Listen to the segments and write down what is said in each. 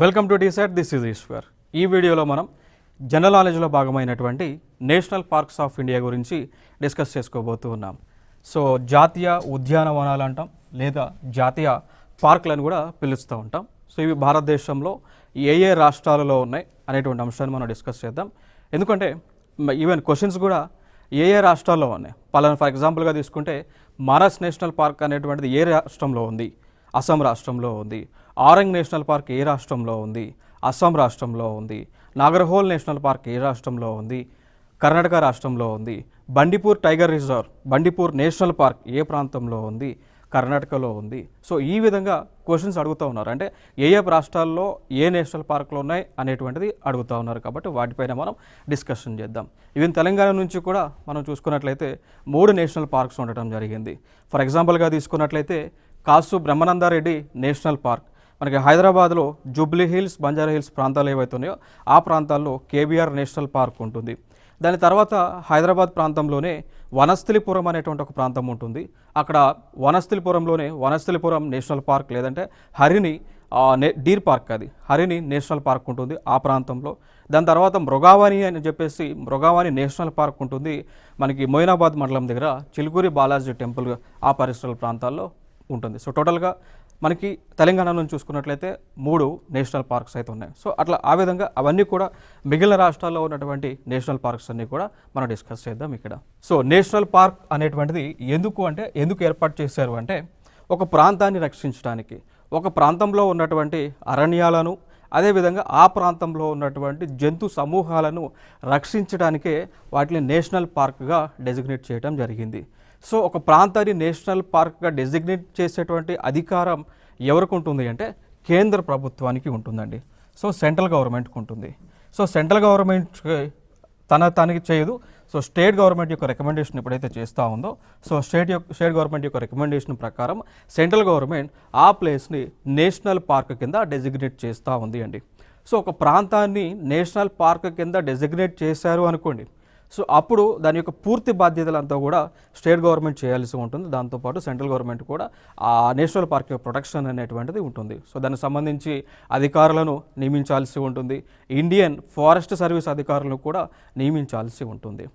Welcome to decide. This is Eshwar. ఈ వీడియోలో మనం జనరల్ నాలెడ్జ్లో భాగమైనటువంటి నేషనల్ పార్క్స్ ఆఫ్ ఇండియా గురించి డిస్కస్ చేసుకోబోతూ ఉన్నాం. సో జాతీయ ఉద్యానవనాలు అంటాం, లేదా జాతీయ పార్కులను కూడా పిలుస్తూ ఉంటాం. సో ఇవి భారతదేశంలో ఏ ఏ రాష్ట్రాలలో ఉన్నాయి అనేటువంటి అంశాన్ని మనం డిస్కస్ చేద్దాం. ఎందుకంటే ఈవెన్ క్వశ్చన్స్ కూడా ఏ ఏ రాష్ట్రాల్లో ఉన్నాయి. పలానా ఫర్ ఎగ్జాంపుల్గా తీసుకుంటే మానస్ నేషనల్ పార్క్ అనేటువంటిది ఏ రాష్ట్రంలో ఉంది? అస్సాం రాష్ట్రంలో ఉంది. ఆరంగ్ నేషనల్ పార్క్ ఏ రాష్ట్రంలో ఉంది? అస్సాం రాష్ట్రంలో ఉంది. నాగర్హోల్ నేషనల్ పార్క్ ఏ రాష్ట్రంలో ఉంది? కర్ణాటక రాష్ట్రంలో ఉంది. Bandipur tiger reserve, Bandipur national park ఏ ప్రాంతంలో ఉంది? కర్ణాటకలో ఉంది. సో ఈ విధంగా క్వశ్చన్స్ అడుగుతూ ఉన్నారు. అంటే ఏ ఏ రాష్ట్రాల్లో ఏ నేషనల్ పార్కులు ఉన్నాయి అనేటువంటిది అడుగుతూ ఉన్నారు. కాబట్టి వాటిపైన మనం డిస్కషన్ చేద్దాం. ఈవెన్ తెలంగాణ నుంచి కూడా మనం చూసుకున్నట్లయితే 3 నేషనల్ పార్క్స్ ఉండటం జరిగింది. ఫర్ ఎగ్జాంపుల్గా తీసుకున్నట్లయితే కాసు బ్రహ్మానందారెడ్డి నేషనల్ పార్క్, మనకి హైదరాబాద్లో జూబ్లీ హిల్స్, బంజారా హిల్స్ ప్రాంతాలు ఏవైతే ఉన్నాయో ఆ ప్రాంతాల్లో కేబీఆర్ నేషనల్ పార్క్ ఉంటుంది. దాని తర్వాత హైదరాబాద్ ప్రాంతంలోనే వనస్థలిపురం అనేటువంటి ఒక ప్రాంతం ఉంటుంది. అక్కడ వనస్థలిపురంలోనే వనస్థలిపురం నేషనల్ పార్క్, లేదంటే హరిణి డీర్ పార్క్, అది హరిణి నేషనల్ పార్క్ ఉంటుంది ఆ ప్రాంతంలో. దాని తర్వాత మృగావాణి అని చెప్పేసి మృగావాణి నేషనల్ పార్క్ ఉంటుంది మనకి మొయినాబాద్ మండలం దగ్గర చిలుకూరి బాలాజీ టెంపుల్ ఆ పరిసరాల ప్రాంతాల్లో ఉంటుంది. సో టోటల్గా మనకి తెలంగాణ నుంచి చూసుకున్నట్లయితే 3 నేషనల్ పార్క్స్ అయితే ఉన్నాయి. సో అట్లా ఆ విధంగా అవన్నీ కూడా మిగిలిన రాష్ట్రాల్లో ఉన్నటువంటి నేషనల్ పార్క్స్ అన్నీ కూడా మనం డిస్కస్ చేద్దాం ఇక్కడ. సో నేషనల్ పార్క్ అనేటువంటిది ఎందుకు ఏర్పాటు చేశారు అంటే ఒక ప్రాంతాన్ని రక్షించడానికి, ఒక ప్రాంతంలో ఉన్నటువంటి అరణ్యాలను, అదేవిధంగా ఆ ప్రాంతంలో ఉన్నటువంటి జంతు సమూహాలను రక్షించడానికే వాటిని నేషనల్ పార్క్గా డెసిగ్నేట్ చేయడం జరిగింది. సో ఒక ప్రాంతాన్ని నేషనల్ పార్క్గా డెసిగ్నేట్ చేసేటువంటి అధికారం ఎవరికి ఉంటుంది అంటే కేంద్ర ప్రభుత్వానికి ఉంటుందండి. సో సెంట్రల్ గవర్నమెంట్కి ఉంటుంది. సో సెంట్రల్ గవర్నమెంట్ తనకి చేయదు. సో స్టేట్ గవర్నమెంట్ యొక్క రికమెండేషన్ ఎప్పుడైతే చేస్తూ ఉందో, సో స్టేట్ గవర్నమెంట్ యొక్క రికమెండేషన్ ప్రకారం సెంట్రల్ గవర్నమెంట్ ఆ ప్లేస్ని నేషనల్ పార్క్ కింద డెసిగ్నేట్ చేస్తూ ఉంది అండి. సో ఒక ప్రాంతాన్ని నేషనల్ పార్క్ కింద డెసిగ్నేట్ చేశారు అనుకోండి, సో అప్పుడు దాని యొక్క పూర్తి బాధ్యతలంతా కూడా స్టేట్ గవర్నమెంట్ చేయాల్సి ఉంటుంది. దాంతోపాటు సెంట్రల్ గవర్నమెంట్ కూడా ఆ నేషనల్ పార్క్ యొక్క ప్రొటెక్షన్ అనేటువంటిది ఉంటుంది. సో దానికి సంబంధించి అధికారులను నియమించాల్సి ఉంటుంది. ఇండియన్ ఫారెస్ట్ సర్వీస్ అధికారులను కూడా నియమించాల్సి ఉంటుంది.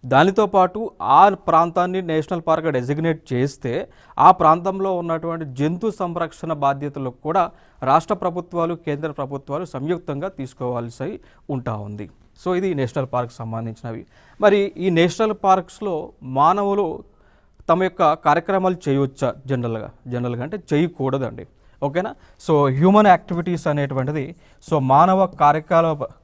దానితో పాటు ఆ ప్రాంతాన్ని నేషనల్ పార్క్గా డెసిగ్నేట్ చేస్తే ఆ ప్రాంతంలో ఉన్నటువంటి జంతు సంరక్షణ బాధ్యతలు కూడా రాష్ట్ర ప్రభుత్వాలు, కేంద్ర ప్రభుత్వాలు సంయుక్తంగా తీసుకోవాల్సి ఉంటా ఉంది. సో ఇది నేషనల్ పార్క్ సంబంధించినవి. మరి ఈ నేషనల్ పార్క్స్లో మానవులు తమ యొక్క కార్యక్రమాలు చేయవచ్చా? జనరల్గా అంటే చేయకూడదండి. ఓకేనా? సో హ్యూమన్ యాక్టివిటీస్ అనేటువంటిది, సో మానవ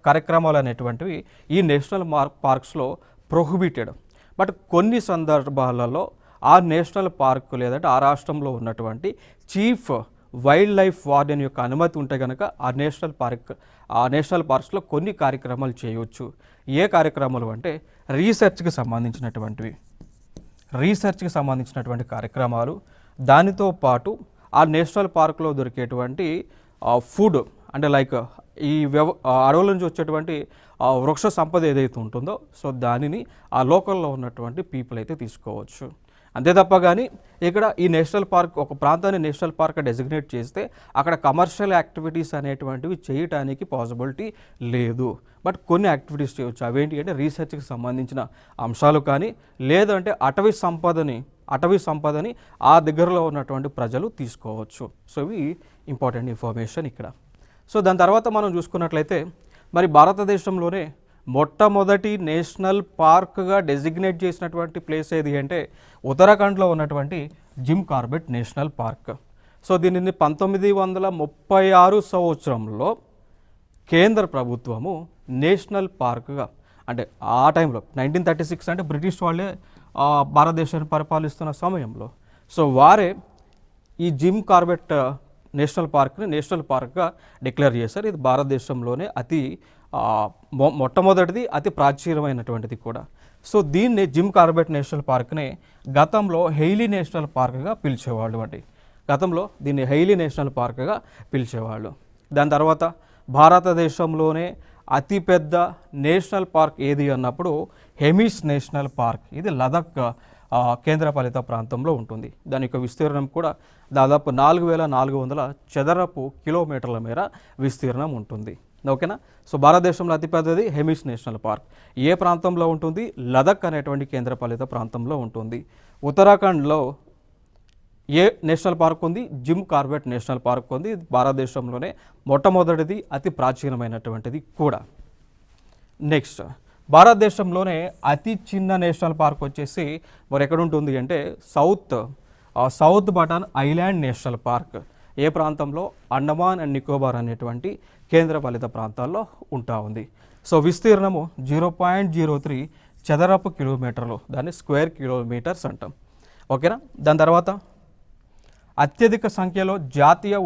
కార్యక్రమాలు అనేటువంటివి ఈ నేషనల్ పార్క్స్లో ప్రొహిబిటెడ్. బట్ కొన్ని సందర్భాలలో ఆ నేషనల్ పార్క్ లేదంటే ఆ రాష్ట్రంలో ఉన్నటువంటి చీఫ్ వైల్డ్ లైఫ్ వార్డెన్ యొక్క అనుమతి ఉంటే కనుక ఆ నేషనల్ పార్క్స్లో కొన్ని కార్యక్రమాలు చేయవచ్చు. ఏ కార్యక్రమాలు అంటే రీసెర్చ్కి సంబంధించినటువంటి కార్యక్రమాలు, దానితో పాటు ఆ నేషనల్ పార్క్లో దొరికేటువంటి ఫుడ్, అంటే లైక్ ఈ అడవుల నుంచి వచ్చేటువంటి వృక్ష సంపద ఏదైతే ఉంటుందో, సో దానిని ఆ లోకల్లో ఉన్నటువంటి పీపుల్ అయితే తీసుకోవచ్చు. అంతే తప్ప కానీ ఇక్కడ ఈ నేషనల్ పార్క్, ఒక ప్రాంతాన్ని నేషనల్ పార్క్ డెసిగ్నేట్ చేస్తే అక్కడ కమర్షియల్ యాక్టివిటీస్ అనేటువంటివి చేయటానికి పాసిబిలిటీ లేదు. బట్ కొన్ని యాక్టివిటీస్ చేయవచ్చు. అవేంటి అంటే రీసెర్చ్కి సంబంధించిన అంశాలు కానీ, లేదంటే అటవీ సంపదని ఆ దగ్గరలో ఉన్నటువంటి ప్రజలు తీసుకోవచ్చు. సో ఇవి ఇంపార్టెంట్ ఇన్ఫర్మేషన్ ఇక్కడ. సో దాని తర్వాత మనం చూసుకున్నట్లయితే మరి భారతదేశంలోనే మొట్టమొదటి నేషనల్ పార్క్గా డెసిగ్నేట్ చేసినటువంటి ప్లేస్ ఏది అంటే ఉత్తరాఖండ్లో ఉన్నటువంటి gym Corbett national park. So దీనిని 1936 సంవత్సరంలో కేంద్ర ప్రభుత్వము నేషనల్ పార్క్గా, అంటే ఆ టైంలో 1936 అంటే బ్రిటిష్ వాళ్ళే భారతదేశాన్ని పరిపాలిస్తున్న సమయంలో, సో వారే ఈ జిమ్ కార్బెట్ నేషనల్ పార్క్ని నేషనల్ పార్క్గా డిక్లేర్ చేశారు. ఇది భారతదేశంలోనే మొట్టమొదటిది, అతి ప్రాచీనమైనటువంటిది కూడా. సో దీన్ని జిమ్ కార్బెట్ నేషనల్ పార్క్ని గతంలో హెయిలీ నేషనల్ పార్క్గా పిలిచేవాళ్ళు అండి. దీన్ని హెయిలీ నేషనల్ పార్క్గా పిలిచేవాళ్ళు. దాని తర్వాత భారతదేశంలోనే అతిపెద్ద నేషనల్ పార్క్ ఏది అన్నప్పుడు హెమిస్ నేషనల్ పార్క్, ఇది లదాఖ్ కేంద్రపాలిత ప్రాంతంలో ఉంటుంది. దాని యొక్క విస్తీర్ణం కూడా దాదాపు 4400 చదరపు కిలోమీటర్ల మేర విస్తీర్ణం ఉంటుంది. ఓకేనా. సో భారతదేశంలో అతిపెద్దది హెమిస్ నేషనల్ పార్క్. ఏ ప్రాంతంలో ఉంటుంది? లదక్ అనేటువంటి కేంద్రపాలిత ప్రాంతంలో ఉంటుంది. ఉత్తరాఖండ్లో ఏ నేషనల్ పార్క్ ఉంది? జిమ్ కార్బెట్ నేషనల్ పార్క్ ఉంది. భారతదేశంలోనే మొట్టమొదటిది, అతి ప్రాచీనమైనటువంటిది కూడా. నెక్స్ట్, భారతదేశంలోనే అతి చిన్న నేషనల్ పార్క్ వచ్చేసి మరి ఎక్కడ ఉంటుంది అంటే సౌత్ బటాన్ ఐలాండ్ నేషనల్ పార్క్. ఏ ప్రాంతంలో? అండమాన్ అండ్ నికోబార్ అనేటువంటి కేంద్రపాలిత ప్రాంతాల్లో ఉంటా ఉంది. సో విస్తీర్ణము 0.03 చదరపు కిలోమీటర్లు, దాన్ని స్క్వేర్ కిలోమీటర్స్ అంటాం. ఓకేనా. దాని తర్వాత అత్యధిక సంఖ్యలో జాతీయ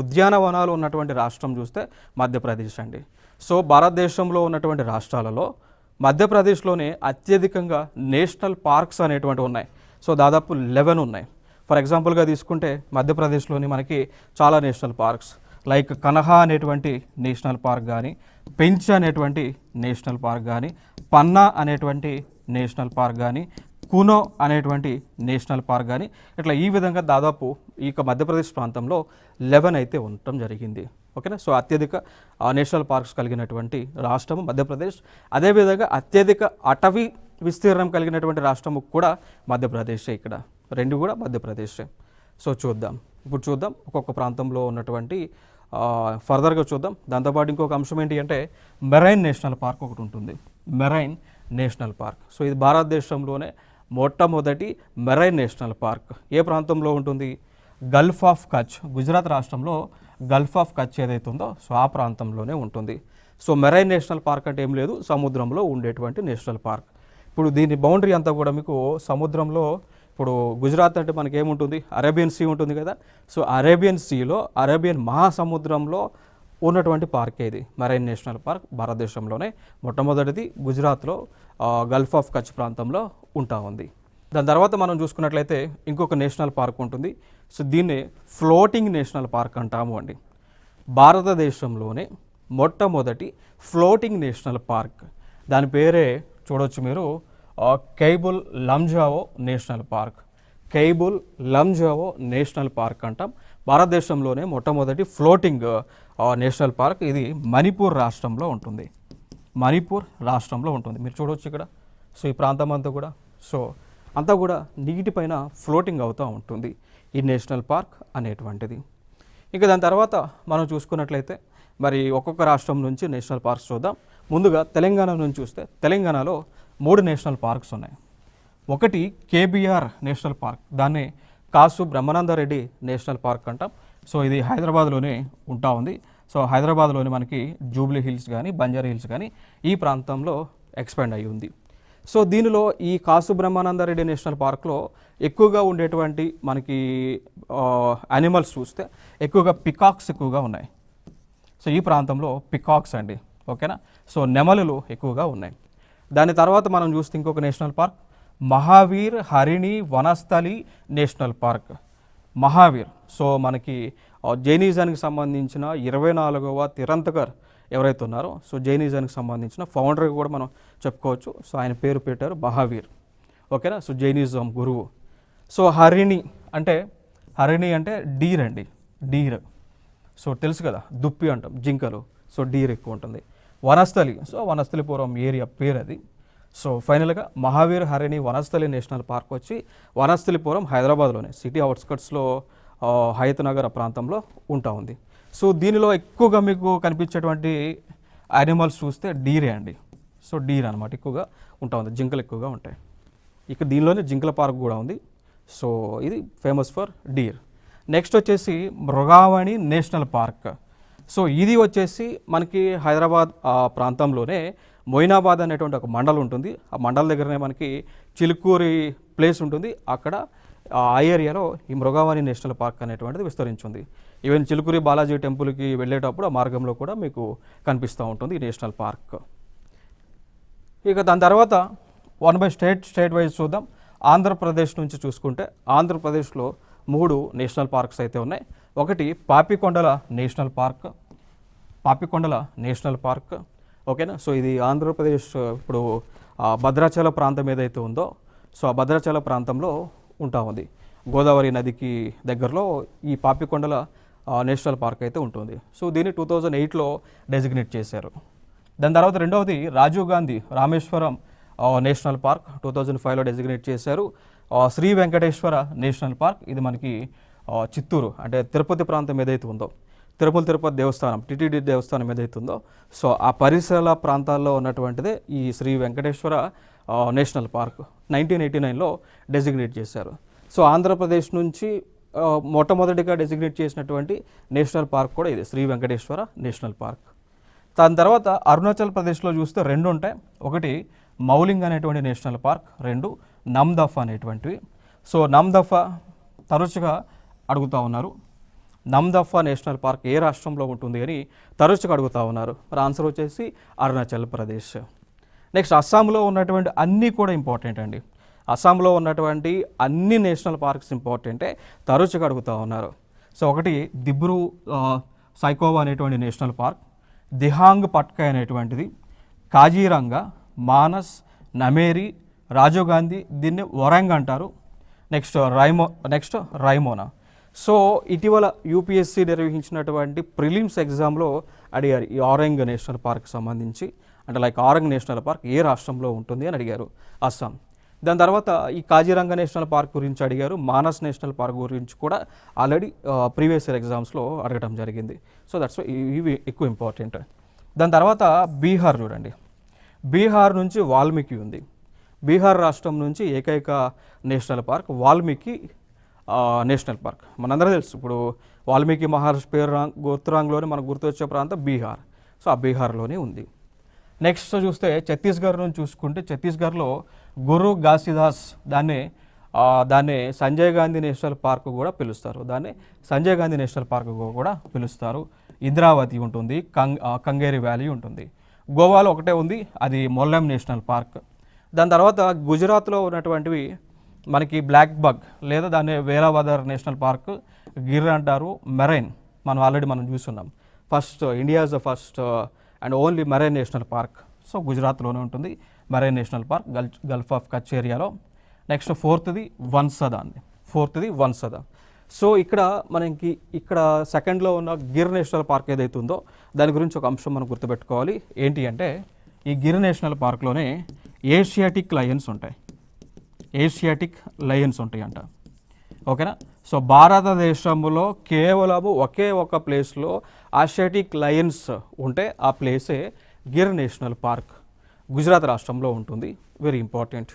ఉద్యానవనాలు ఉన్నటువంటి రాష్ట్రం చూస్తే మధ్యప్రదేశ్ అండి. సో భారతదేశంలో ఉన్నటువంటి రాష్ట్రాలలో మధ్యప్రదేశ్లోనే అత్యధికంగా నేషనల్ పార్క్స్ అనేటువంటివి ఉన్నాయి. సో దాదాపు 11 ఉన్నాయి. ఫర్ ఎగ్జాంపుల్గా తీసుకుంటే మధ్యప్రదేశ్లోని మనకి చాలా నేషనల్ పార్క్స్ లైక్ కనహా అనేటువంటి నేషనల్ పార్క్ కానీ, పెంచ్ అనేటువంటి నేషనల్ పార్క్ కానీ, పన్నా అనేటువంటి నేషనల్ పార్క్ కానీ, కునో అనేటువంటి నేషనల్ పార్క్ కానీ, ఇట్లా ఈ విధంగా దాదాపు ఈ మధ్యప్రదేశ్ ప్రాంతంలో 11 అయితే ఉండటం జరిగింది. ఓకేనా. సో అత్యధిక నేషనల్ పార్క్స్ కలిగినటువంటి రాష్ట్రము మధ్యప్రదేశ్. అదేవిధంగా అత్యధిక అటవీ విస్తీర్ణం కలిగినటువంటి రాష్ట్రము కూడా మధ్యప్రదేశే. ఇక్కడ రెండు కూడా మధ్యప్రదేశే. సో ఇప్పుడు చూద్దాం ఒక్కొక్క ప్రాంతంలో ఉన్నటువంటి ఫర్దర్గా చూద్దాం. దాంతోపాటు ఇంకొక అంశం ఏంటి అంటే మెరైన్ నేషనల్ పార్క్ ఒకటి ఉంటుంది. Marine national park. సో ఇది భారతదేశంలోనే మొట్టమొదటి మెరైన్ నేషనల్ పార్క్. ఏ ప్రాంతంలో ఉంటుంది? గల్ఫ్ ఆఫ్ కచ్, గుజరాత్ రాష్ట్రంలో గల్ఫ్ ఆఫ్ కచ్ ఏదైతే ఉందో సో ఆ ప్రాంతంలోనే ఉంటుంది. సో మెరైన్ నేషనల్ పార్క్ అంటే ఏం లేదు, సముద్రంలో ఉండేటువంటి నేషనల్ పార్క్. ఇప్పుడు దీని బౌండరీ అంతా కూడా మీకు సముద్రంలో, ఇప్పుడు గుజరాత్ అంటే మనకి ఏముంటుంది? అరేబియన్ సీ ఉంటుంది కదా. సో అరేబియన్ సీలో, అరేబియన్ మహాసముద్రంలో ఉన్నటువంటి పార్క్ ఇది మెరైన్ నేషనల్ పార్క్. భారతదేశంలోనే మొట్టమొదటిది గుజరాత్లో గల్ఫ్ ఆఫ్ కచ్ ప్రాంతంలో ఉంటా ఉంది. దాని తర్వాత మనం చూసుకున్నట్లయితే ఇంకొక నేషనల్ పార్క్ ఉంటుంది. సో దీన్ని ఫ్లోటింగ్ నేషనల్ పార్క్ అంటాము అండి. భారతదేశంలోనే మొట్టమొదటి ఫ్లోటింగ్ నేషనల్ పార్క్. దాని పేరే చూడవచ్చు మీరు, Keibul లంజావో national park. Keibul లంజావో national park అంటాం. భారతదేశంలోనే మొట్టమొదటి ఫ్లోటింగ్ నేషనల్ పార్క్. ఇది మణిపూర్ రాష్ట్రంలో ఉంటుంది. మణిపూర్ రాష్ట్రంలో ఉంటుంది. మీరు చూడవచ్చు ఇక్కడ. సో ఈ ప్రాంతం అంతా కూడా అంతా కూడా నీటిపైన ఫ్లోటింగ్ అవుతూ ఉంటుంది ఈ నేషనల్ పార్క్ అనేటువంటిది. ఇంకా దాని తర్వాత మనం చూసుకున్నట్లయితే మరి ఒక్కొక్క రాష్ట్రం నుంచి నేషనల్ పార్క్స్ చూద్దాం. ముందుగా తెలంగాణ నుంచి చూస్తే తెలంగాణలో 3 నేషనల్ పార్క్స్ ఉన్నాయి. ఒకటి కేబీఆర్ నేషనల్ పార్క్, దాన్ని కాసు బ్రహ్మానందరెడ్డి నేషనల్ పార్క్ అంటాం. సో ఇది హైదరాబాద్లోనే ఉంటా ఉంది. సో హైదరాబాద్లోని మనకి జూబ్లీ హిల్స్ కానీ, బంజారా హిల్స్ కానీ ఈ ప్రాంతంలో ఎక్స్పాండ్ అయ్యి ఉంది. సో దీనిలో ఈ కాసు బ్రహ్మానందరెడ్డి నేషనల్ పార్క్లో ఎక్కువగా ఉండేటువంటి మనకి యానిమల్స్ చూస్తే ఎక్కువగా పికాక్స్ ఎక్కువగా ఉన్నాయి. సో ఈ ప్రాంతంలో పికాక్స్ అండి. ఓకేనా. సో నెమలులు ఎక్కువగా ఉన్నాయి. దాని తర్వాత మనం చూస్తే ఇంకొక national park Mahavir Harini Vanasthali national park. Mahavir, so మనకి జైనిజానికి సంబంధించిన 24వ తిరంతకర్ ఎవరైతే ఉన్నారో, సో జైనిజానికి సంబంధించిన ఫౌండర్ కూడా మనం చెప్పుకోవచ్చు. సో ఆయన పేరు పెట్టారు మహావీర్. ఓకేనా. సో జైనిజం గురువు. సో హరిణి అంటే డీర్ అండి, డీర్. సో తెలుసు కదా, దుప్పి అంటాం, జింకలు. సో డీర్ ఎక్కువ ఉంటుంది. వనస్థలి, సో వనస్థలిపురం ఏరియా పేరు అది. సో ఫైనల్గా మహావీర్ హరిణి వనస్థలి నేషనల్ పార్క్ వచ్చి వనస్థలిపురం హైదరాబాద్లోనే సిటీ అవుట్స్కట్స్లో హయత్ నగర్ ప్రాంతంలో ఉంటా ఉంది. సో దీనిలో ఎక్కువగా మీకు కనిపించేటువంటి యానిమల్స్ చూస్తే డీరే అండి. సో డీర్ అనమాట ఎక్కువగా ఉంటా ఉంది, జింకలు ఎక్కువగా ఉంటాయి. ఇక్కడ దీనిలోనే జింకల పార్క్ కూడా ఉంది. సో ఇది ఫేమస్ ఫర్ డీర్. నెక్స్ట్ వచ్చేసి మృగావణి నేషనల్ పార్క్. సో ఇది వచ్చేసి మనకి హైదరాబాద్ ప్రాంతంలోనే మొయినాబాద్ అనేటువంటి ఒక మండలం ఉంటుంది. ఆ మండలం దగ్గరనే మనకి చిలుకూరి ప్లేస్ ఉంటుంది. అక్కడ ఆ ఏరియాలో ఈ మృగావణి నేషనల్ పార్క్ అనేటువంటిది విస్తరించింది. ఈవెన్ చిలుకూరి బాలాజీ టెంపుల్కి వెళ్ళేటప్పుడు ఆ మార్గంలో కూడా మీకు కనిపిస్తూ ఉంటుంది ఈ నేషనల్ పార్క్. ఇక దాని తర్వాత వన్ బై స్టేట్ వైజ్ చూద్దాం. ఆంధ్రప్రదేశ్ నుంచి చూసుకుంటే ఆంధ్రప్రదేశ్లో 3 నేషనల్ పార్క్స్ అయితే ఉన్నాయి. ఒకటి పాపికొండల నేషనల్ పార్క్. ఓకేనా. సో ఇది ఆంధ్రప్రదేశ్ ఇప్పుడు భద్రాచల ప్రాంతం ఏదైతే ఉందో సో ఆ భద్రాచల ప్రాంతంలో ఉంటా ఉంది. గోదావరి నదికి దగ్గరలో ఈ పాపికొండల నేషనల్ పార్క్ అయితే ఉంటుంది. సో దీన్ని 2008లో డెసిగ్నేట్ చేశారు. దాని తర్వాత రెండవది రాజీవ్ గాంధీ రామేశ్వరం నేషనల్ పార్క్ 2005లో డెసిగ్నేట్ చేశారు. శ్రీ వెంకటేశ్వర నేషనల్ పార్క్ ఇది మనకి చిత్తూరు అంటే తిరుపతి ప్రాంతం ఏదైతే ఉందో, తిరుపతి దేవస్థానం టిటిడి దేవస్థానం ఏదైతే ఉందో, సో ఆ పరిసర ప్రాంతాల్లో ఉన్నటువంటిదే ఈ శ్రీ వెంకటేశ్వర నేషనల్ పార్క్ 1989లో డెసిగ్నేట్ చేశారు. సో ఆంధ్రప్రదేశ్ నుంచి మొట్టమొదటిగా డెసిగ్నేట్ చేసినటువంటి నేషనల్ పార్క్ కూడా ఇది శ్రీ వెంకటేశ్వర నేషనల్ పార్క్. దాని తర్వాత అరుణాచల్ ప్రదేశ్లో చూస్తే రెండు ఉంటాయి. ఒకటి మౌలింగ్ అనేటువంటి నేషనల్ పార్క్, రెండు నమ్దఫా అనేటువంటివి. సో నమ్దఫా తరచుగా అడుగుతూ ఉన్నారు, నమ్దఫా నేషనల్ పార్క్ ఏ రాష్ట్రంలో ఉంటుంది అని తరచుగా అడుగుతూ ఉన్నారు. మరి ఆన్సర్ వచ్చేసి అరుణాచల్ ప్రదేశ్. నెక్స్ట్ అస్సాంలో ఉన్నటువంటి అన్నీ కూడా ఇంపార్టెంట్ అండి. అస్సాంలో ఉన్నటువంటి అన్ని నేషనల్ పార్క్స్ ఇంపార్టెంటే, తరచుగా అడుగుతూ ఉన్నారు. సో ఒకటి దిబ్రూ సైకోవా అనేటువంటి నేషనల్ పార్క్, దిహాంగ్ పట్కాయ్ అనేటువంటిది, కాజీరంగా, మానస్, నమేరి, రాజీవ్ గాంధీ దీన్ని ఒరంగ్ అంటారు. నెక్స్ట్ రైమోనా. సో ఇటీవల యూపీఎస్సీ నిర్వహించినటువంటి ప్రిలిమ్స్ ఎగ్జామ్లో అడిగారు ఈ ఆరెంగ్ నేషనల్ పార్క్ సంబంధించి, అంటే లైక్ ఆరెంగ్ నేషనల్ పార్క్ ఏ రాష్ట్రంలో ఉంటుంది అని అడిగారు, అస్సాం. దాని తర్వాత ఈ కాజీరంగా నేషనల్ పార్క్ గురించి అడిగారు, మానస్ నేషనల్ పార్క్ గురించి కూడా ఆల్రెడీ ప్రీవియస్ ఇయర్ ఎగ్జామ్స్లో అడగడం జరిగింది. సో దట్స్ ఇవి ఎక్కువ ఇంపార్టెంట్. దాని తర్వాత బీహార్ చూడండి, బీహార్ నుంచి వాల్మీకి ఉంది. బీహార్ రాష్ట్రం నుంచి ఏకైక national park Valmiki national park. మనందరూ తెలుసు, ఇప్పుడు వాల్మీకి మహర్షి పేరు గుర్తురాంగ్లోనే మనకు గుర్తొచ్చే ప్రాంతం బీహార్. సో ఆ బీహార్లోనే ఉంది. నెక్స్ట్ చూస్తే ఛత్తీస్గఢ్ నుంచి చూసుకుంటే ఛత్తీస్గఢ్లో గురు ఘాసీదాస్ దాన్ని సంజయ్ గాంధీ నేషనల్ పార్క్ కూడా పిలుస్తారు, దాన్ని సంజయ్ గాంధీ నేషనల్ పార్క్ కూడా పిలుస్తారు. ఇంద్రావతి ఉంటుంది, కంగేరి వ్యాలీ ఉంటుంది. గోవాలో ఒకటే ఉంది, అది మొల్లెం నేషనల్ పార్క్. దాని తర్వాత గుజరాత్లో ఉన్నటువంటివి మనకి బ్లాక్ బగ్ లేదా దాన్ని వేరావదర్ నేషనల్ పార్క్, గిర్ అంటారు, మెరైన్ మనం చూస్తున్నాం. India's first and only marine national park. So గుజరాత్లోనే ఉంటుంది marine national park, gulf of Kutch ఏరియాలో. నెక్స్ట్ ఫోర్త్ది వన్సద. సో ఇక్కడ సెకండ్లో ఉన్న గిర్ నేషనల్ పార్క్ ఏదైతే ఉందో దాని గురించి ఒక అంశం మనం గుర్తుపెట్టుకోవాలి. ఏంటి అంటే ఈ గిర్ నేషనల్ పార్క్లోనే ఏషియాటిక్ లయన్స్ ఉంటాయంట. ఓకేనా. సో భారతదేశంలో కేవలము ఒకే ఒక ప్లేస్లో ఆసియాటిక్ లయన్స్ ఉంటే ఆ ప్లేసే గిర్ నేషనల్ పార్క్, గుజరాత్ రాష్ట్రంలో ఉంటుంది. Very important.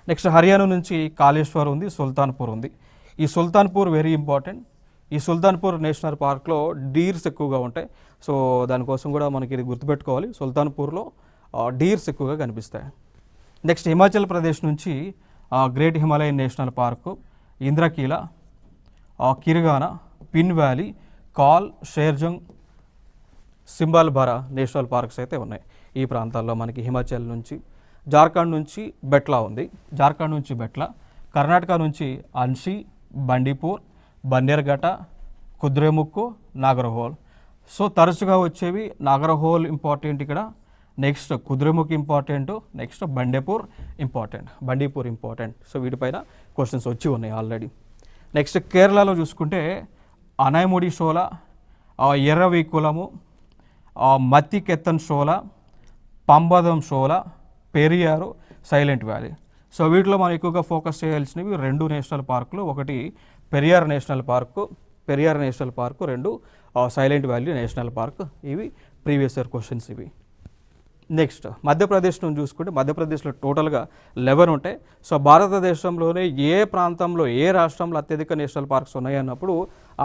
నెక్స్ట్ హర్యానా నుంచి కాళేశ్వర్ ఉంది, సుల్తాన్పూర్ ఉంది. ఈ సుల్తాన్పూర్ వెరీ ఇంపార్టెంట్. ఈ సుల్తాన్పూర్ నేషనల్ పార్క్లో డీర్స్ ఎక్కువగా ఉంటాయి. సో దానికోసం కూడా మనకి ఇది గుర్తుపెట్టుకోవాలి, సుల్తాన్పూర్లో డీర్స్ ఎక్కువగా కనిపిస్తాయి. నెక్స్ట్ హిమాచల్ ప్రదేశ్ నుంచి great Himalayan national park, Inderkilla, Khirganga, pin valley, కాల్, షేర్జంగ్, సింబాల్బరా నేషనల్ పార్క్స్ అయితే ఉన్నాయి ఈ ప్రాంతాల్లో మనకి. హిమాచల్ నుంచి జార్ఖండ్ నుంచి బెట్లా, కర్ణాటక నుంచి అన్షి, బండిపూర్, బన్నేర్ఘట్ట, కుద్రేముక్కు, నాగర్హోల్. సో తరచుగా వచ్చేవి నాగర్హోల్ ఇంపార్టెంట్ ఇక్కడ, next Kudremukh important, next Bandipur important. So వీటిపైన క్వశ్చన్స్ వచ్చి ఉన్నాయి ఆల్రెడీ. నెక్స్ట్ కేరళలో చూసుకుంటే Anamudi Shola, Eravikulam, Mathikettan Shola, Pambadum Shola, Periyar, silent valley. So వీటిలో మనం ఎక్కువగా ఫోకస్ చేయాల్సినవి రెండు నేషనల్ పార్కులు, ఒకటి పెరియార్ నేషనల్ పార్కు, రెండు సైలెంట్ వ్యాలీ నేషనల్ పార్క్. ఇవి ప్రీవియస్ ఇయర్ క్వశ్చన్స్ ఇవి. నెక్స్ట్ మధ్యప్రదేశ్ నుంచి చూసుకుంటే మధ్యప్రదేశ్లో టోటల్గా 11 ఉంటాయి. సో భారతదేశంలోనే ఏ ప్రాంతంలో ఏ రాష్ట్రంలో అత్యధిక నేషనల్ పార్క్స్ ఉన్నాయి అన్నప్పుడు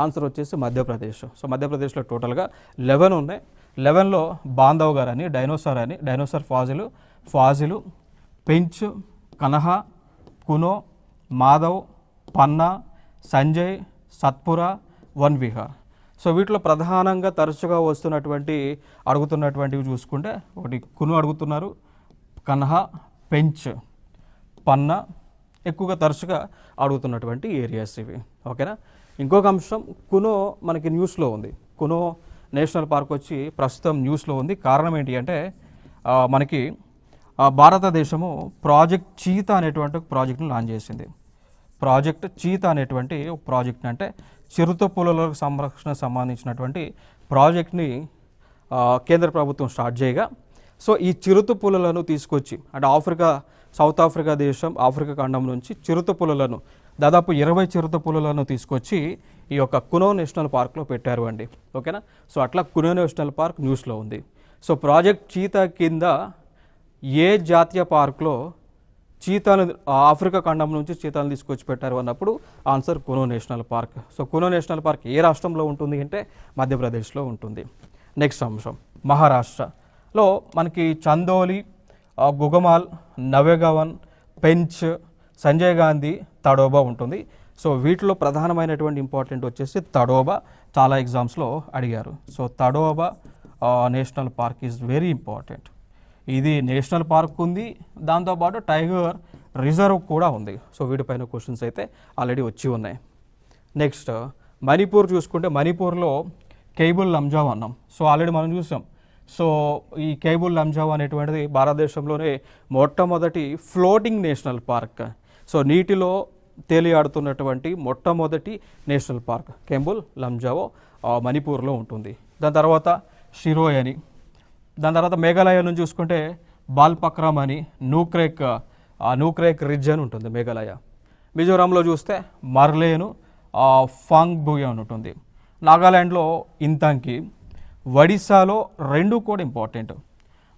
ఆన్సర్ వచ్చేసి మధ్యప్రదేశ్. సో మధ్యప్రదేశ్లో టోటల్గా 11 ఉన్నాయి. 11లో బాంధవ్గర్ అని, డైనోసార్ ఫాజిలు, పెంచ్, కనహా, కునో, మాధవ్, పన్నా, సంజయ్, సత్పురా, వన్ విహార్. సో వీటిలో ప్రధానంగా తరచుగా అడుగుతున్నటువంటివి చూసుకుంటే ఒకటి కును అడుగుతున్నారు, కన్హా, పెంచ్, పన్నా ఎక్కువగా తరచుగా అడుగుతున్నటువంటి ఏరియాస్ ఇవి. ఓకేనా. ఇంకొక అంశం కునో మనకి న్యూస్లో ఉంది. కునో నేషనల్ పార్క్ వచ్చి ప్రస్తుతం న్యూస్లో ఉంది. కారణం ఏంటి అంటే మనకి భారతదేశము ప్రాజెక్ట్ చీతా అనేటువంటి ఒక ప్రాజెక్ట్ని లాంచ్ చేసింది. ప్రాజెక్ట్ చీతా అనేటువంటి ఒక ప్రాజెక్ట్ అంటే చిరుతపులుల సంరక్షణ సంబంధించినటువంటి ప్రాజెక్ట్ని కేంద్ర ప్రభుత్వం స్టార్ట్ చేయగా, సో ఈ చిరుతపులులను తీసుకొచ్చి అంటే సౌత్ ఆఫ్రికా దేశం, ఆఫ్రికా ఖండం నుంచి చిరుతపులులను దాదాపు 20 చిరుతపులులను తీసుకొచ్చి ఈ యొక్క కునో నేషనల్ పార్క్లో పెట్టారు అండి. ఓకేనా. సో అట్లా కునో నేషనల్ పార్క్ న్యూస్లో ఉంది. సో ప్రాజెక్ట్ చీతా కింద ఏ జాతీయ పార్క్లో చీతాలు ఆఫ్రికా ఖండం నుంచి చీతాలను తీసుకొచ్చి పెట్టారు అన్నప్పుడు answer Kuno national park. So Kuno national park ఏ రాష్ట్రంలో ఉంటుంది అంటే మధ్యప్రదేశ్లో ఉంటుంది. నెక్స్ట్ అంశం మహారాష్ట్రలో మనకి చందోలి, గుగమాల్, నవేగవన్, పెంచ్, సంజయ్ గాంధీ, తడోబా ఉంటుంది. సో వీటిలో ప్రధానమైనటువంటి ఇంపార్టెంట్ వచ్చేసి తడోబా. చాలా ఎగ్జామ్స్లో అడిగారు. So Tadoba national park is very important. ఇది నేషనల్ పార్క్ ఉంది, దాంతోపాటు టైగర్ రిజర్వ్ కూడా ఉంది. సో వీటిపైన క్వశ్చన్స్ అయితే ఆల్రెడీ వచ్చి ఉన్నాయి. నెక్స్ట్ మణిపూర్ చూసుకుంటే మణిపూర్లో కేబుల్ లంజావ్ అన్నాం. సో ఆల్రెడీ మనం చూసాం. సో ఈ కేబుల్ లంజావ్ అనేటువంటిది భారతదేశంలోనే మొట్టమొదటి ఫ్లోటింగ్ నేషనల్ పార్క్. సో నీటిలో తేలియాడుతున్నటువంటి మొట్టమొదటి నేషనల్ పార్క్ కేబుల్ లంజావో మణిపూర్లో ఉంటుంది. దాని తర్వాత షిరోయ్ అని, దాని తర్వాత మేఘాలయ నుంచి చూసుకుంటే బాల్పక్రమ్ అని, నూక్రేక్ రిడ్జ్ అని ఉంటుంది మేఘాలయ. మిజోరాంలో చూస్తే మర్లేను, ఫాంగ్ బుయ్ అని ఉంటుంది. నాగాల్యాండ్లో ఇంతంకి. ఒడిశాలో రెండు కూడా ఇంపార్టెంట్.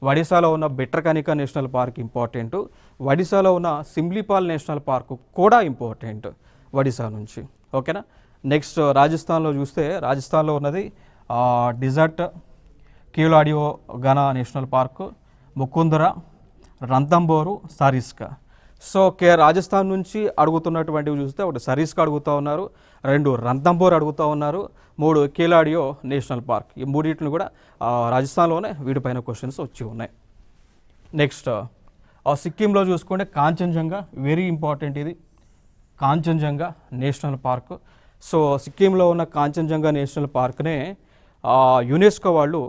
ఒడిశాలో ఉన్న బిట్రకనికా నేషనల్ పార్క్ ఇంపార్టెంట్. ఒడిశాలో ఉన్న సిమ్లీపాల్ నేషనల్ పార్క్ కూడా ఇంపార్టెంట్ ఒడిశా నుంచి. ఓకేనా. నెక్స్ట్ రాజస్థాన్లో చూస్తే రాజస్థాన్లో ఉన్నది desert, Keoladeo Ghana national park, Mukundra, Ranthambore, Sariska. So Rajasthan నుంచి అడుగుతున్నటువంటివి చూస్తే ఒకటి సరిస్కా అడుగుతూ ఉన్నారు, 2 రంతంబోర్ అడుగుతూ ఉన్నారు, 3 కీలాడియో నేషనల్ పార్క్. ఈ మూడింటిని కూడా రాజస్థాన్లోనే వీటిపైన క్వశ్చన్స్ వచ్చి ఉన్నాయి. నెక్స్ట్ సిక్కింలో చూసుకుంటే కాంచన్జంగా, వెరీ ఇంపార్టెంట్ ఇది కాంచన్జంగా నేషనల్ పార్క్. సో సిక్కింలో ఉన్న కాంచన్జంగా నేషనల్ పార్క్నే యునెస్కో వాళ్ళు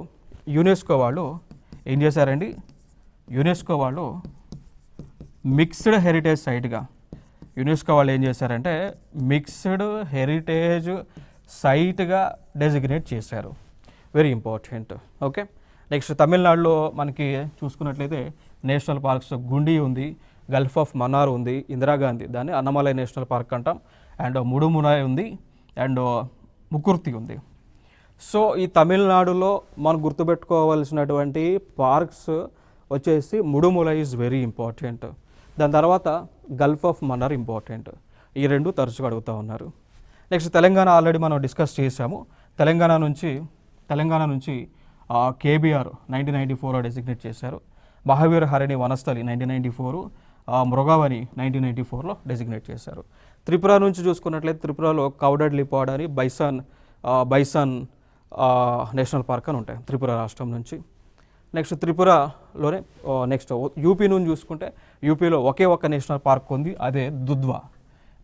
ఏం చేశారండి, యునెస్కో వాళ్ళు మిక్స్డ్ హెరిటేజ్ సైట్గా యునెస్కో వాళ్ళు ఏం చేశారంటే మిక్స్డ్ హెరిటేజ్ సైట్గా డెసిగ్నేట్ చేశారు. Very important. ఓకే. నెక్స్ట్ తమిళనాడులో మనకి చూసుకున్నట్లయితే నేషనల్ పార్క్స్ గుండి ఉంది, గల్ఫ్ ఆఫ్ మన్నార్ ఉంది, ఇందిరాగాంధీ, దాన్ని అన్నమలై నేషనల్ పార్క్ అంటాం, అండ్ ముడుమునై ఉంది, అండ్ ముకుర్తి ఉంది. సో ఈ తమిళనాడులో మనం గుర్తుపెట్టుకోవాల్సినటువంటి పార్క్స్ వచ్చేసి ముడుములై ఈజ్ వెరీ ఇంపార్టెంట్. దాని తర్వాత గల్ఫ్ ఆఫ్ మన్నార్ ఇంపార్టెంట్. ఈ 2 తరచుగా అడుగుతూ ఉన్నారు. నెక్స్ట్ తెలంగాణ ఆల్రెడీ మనం డిస్కస్ చేసాము. తెలంగాణ నుంచి కేబీఆర్ 1994 డెసిగ్నేట్ చేశారు. మహావీర హరిణి వనస్థలి 1994, మృగవని 1994లో డెసిగ్నేట్ చేశారు. త్రిపుర నుంచి చూసుకున్నట్లయితే త్రిపురలో కౌడడ్ లిపాడ్ అని బైసన్ నేషనల్ పార్క్ అని ఉంటాయి త్రిపుర రాష్ట్రం నుంచి. నెక్స్ట్ త్రిపురలోనే నెక్స్ట్ యూపీ నుంచి చూసుకుంటే యూపీలో ఒకే ఒక నేషనల్ పార్క్ ఉంది, అదే దుధ్వా.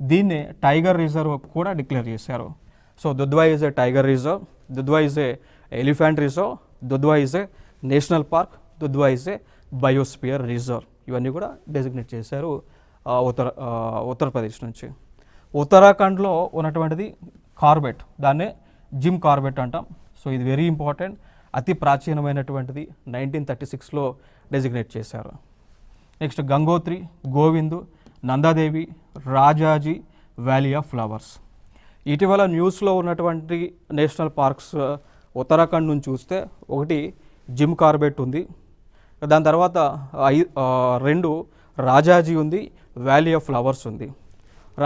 దీన్నే టైగర్ రిజర్వ్ కూడా డిక్లేర్ చేశారు. So Dudhwa is a tiger reserve, Dudhwa is a elephant reserve, Dudhwa is a national park, Dudhwa is a biosphere reserve. ఇవన్నీ కూడా డెసిగ్నేట్ చేశారు ఉత్తరప్రదేశ్ నుంచి. ఉత్తరాఖండ్లో ఉన్నటువంటిది కార్బెట్, దాన్నే జిమ్ కార్బెట్ అంటాం. సో ఇది వెరీ ఇంపార్టెంట్. అతి ప్రాచీనమైనటువంటిది 1936లో డెసిగ్నేట్ చేశారు. Next Gangotri, Govindu, Nanda Devi, Rajaji, valley of flowers. ఇటీవల న్యూస్లో ఉన్నటువంటి నేషనల్ పార్క్స్ ఉత్తరాఖండ్ నుంచి చూస్తే ఒకటి జిమ్ కార్బెట్ ఉంది, దాని తర్వాత 2 రాజాజీ ఉంది, వ్యాలీ ఆఫ్ ఫ్లవర్స్ ఉంది.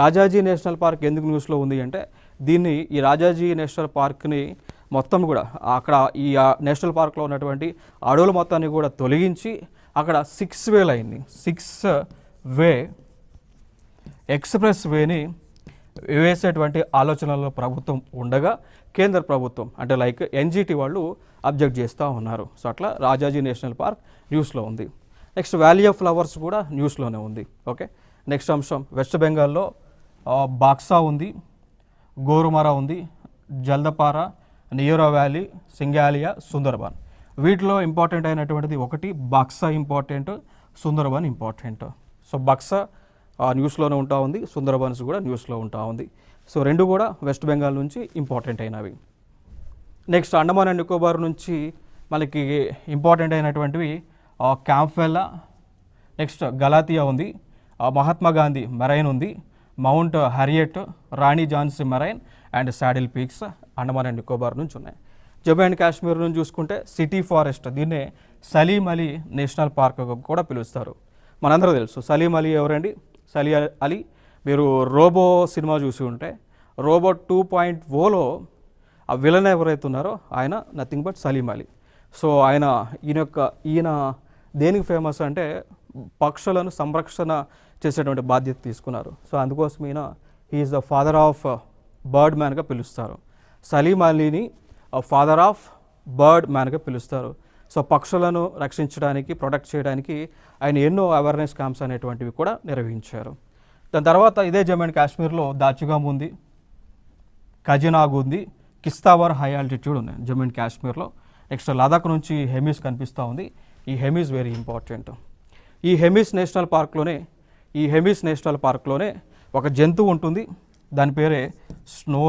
రాజాజీ నేషనల్ పార్క్ ఎందుకు న్యూస్లో ఉంది అంటే ఈ రాజాజీ నేషనల్ పార్క్ని మొత్తం కూడా అక్కడ ఈ నేషనల్ పార్క్లో ఉన్నటువంటి అడవుల మొత్తాన్ని కూడా తొలగించి అక్కడ 6 వే లైన్ని 6 వే ఎక్స్ప్రెస్ వేని వేసేటువంటి ఆలోచనలో ప్రభుత్వం ఉండగా కేంద్ర ప్రభుత్వం అంటే లైక్ ఎన్జిటి వాళ్ళు అబ్జెక్ట్ చేస్తూ ఉన్నారు. సో అట్లా రాజాజీ నేషనల్ పార్క్ న్యూస్లో ఉంది. నెక్స్ట్ వ్యాలీ ఆఫ్ ఫ్లవర్స్ కూడా న్యూస్లోనే ఉంది. ఓకే. నెక్స్ట్ అంశం వెస్ట్ బెంగాల్లో బాక్సా ఉంది, గోరుమరా ఉంది, జల్దపార, నియోరా వ్యాలీ, సింగాలియా, సుందర్బాన్. వీటిలో ఇంపార్టెంట్ అయినటువంటిది ఒకటి బాక్సా ఇంపార్టెంట్, సుందరబన్ ఇంపార్టెంట్. సో బక్సా న్యూస్లోనే ఉంటా ఉంది, సుందరబన్స్ కూడా న్యూస్లో ఉంటా ఉంది. సో రెండు కూడా వెస్ట్ బెంగాల్ నుంచి ఇంపార్టెంట్ అయినవి. నెక్స్ట్ అండమాన్ అండ్ నికోబార్ నుంచి మనకి ఇంపార్టెంట్ అయినటువంటివి క్యాంప్వెల్లా, నెక్స్ట్ గలాతియా ఉంది, మహాత్మా గాంధీ మెరైన్ ఉంది, mount Harriet, Rani Jhansi marine and saddle peaks Andaman and Nicobar నుంచి ఉన్నాయి. జమ్మూ అండ్ కాశ్మీర్ నుంచి చూసుకుంటే సిటీ ఫారెస్ట్, దీన్నే సలీం అలీ నేషనల్ పార్క్ కూడా పిలుస్తారు. మనందరూ తెలుసు సలీం అలీ ఎవరండి. సలీం అలీ మీరు రోబో సినిమా చూసి ఉంటే రోబో 2.0లో ఆ విలన్ ఎవరైతే ఉన్నారో ఆయన nothing but Salim Ali. So ఈయన దేనికి ఫేమస్ అంటే పక్షులను సంరక్షణ చేసేటువంటి బాధ్యత తీసుకున్నారు. సో అందుకోసం ఈయన he is the father of bird మ్యాన్గా పిలుస్తారు. సలీం అలీని ఫాదర్ ఆఫ్ బర్డ్ మ్యాన్గా పిలుస్తారు. సో పక్షులను రక్షించడానికి, ప్రొటెక్ట్ చేయడానికి ఆయన ఎన్నో అవేర్నెస్ క్యాంప్స్ అనేటువంటివి కూడా నిర్వహించారు. దాని తర్వాత ఇదే జమ్మూ అండ్ కాశ్మీర్లో దాచిగామ్ ఉంది, ఖజనాగ్ ఉంది, కిస్తావర్ హై ఆల్టిట్యూడ్ ఉన్నాయి జమ్మూ అండ్ కాశ్మీర్లో. నెక్స్ట్ లదాఖ్ నుంచి హెమిస్ కనిపిస్తూ ఉంది. ఈ హెమిస్ వెరీ ఇంపార్టెంట్. ఈ హెమిస్ నేషనల్ పార్క్లోనే ఒక జంతువు ఉంటుంది, దాని పేరే స్నో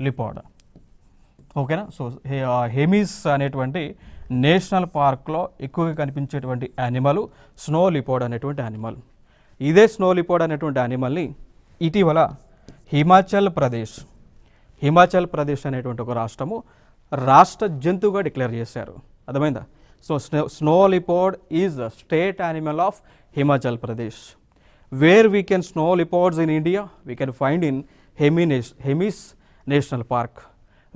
లిపాడ్. ఓకేనా. సో హెమిస్ అనేటువంటి నేషనల్ పార్క్లో ఎక్కువగా కనిపించేటువంటి యానిమల్ స్నో లిపాడ్ అనేటువంటి యానిమల్. ఇదే స్నో లిపాడ్ అనేటువంటి యానిమల్ని ఇటీవల హిమాచల్ ప్రదేశ్ అనేటువంటి ఒక రాష్ట్ర జంతువుగా డిక్లేర్ చేశారు. అర్థమైందా. So snow leopard is the state animal of Himachal Pradesh. Where we can snow leopards in India, we can find in Hemis national park.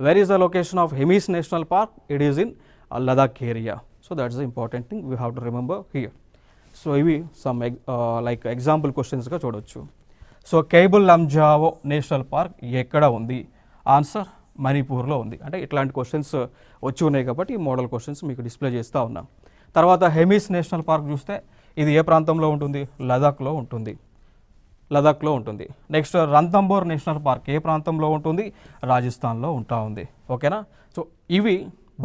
Where is the location of Hemis National Park? It is in Ladakh area. So that's the important thing we have to remember here. So ivi some like example questions ga chodochu. So Keibul Lamjao National Park ekkada undi? Answer మణిపూర్లో ఉంది. అంటే ఇట్లాంటి questions వచ్చి ఉన్నాయి కాబట్టి ఈ model questions మీకు display చేస్తూ ఉన్నాం. తర్వాత హెమిస్ నేషనల్ పార్క్ చూస్తే ఇది ఏ ప్రాంతంలో ఉంటుంది? లదాఖ్లో ఉంటుంది. నెక్స్ట్ రణథంబోర్ నేషనల్ పార్క్ ఏ ప్రాంతంలో ఉంటుంది? రాజస్థాన్లో ఉంది. ఓకేనా. సో ఇవి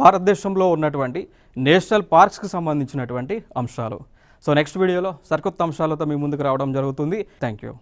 భారతదేశంలో ఉన్నటువంటి నేషనల్ పార్క్స్కి సంబంధించినటువంటి అంశాలు. సో నెక్స్ట్ వీడియోలో సరికొత్త అంశాలతో మీ ముందుకు రావడం జరుగుతుంది. Thank you.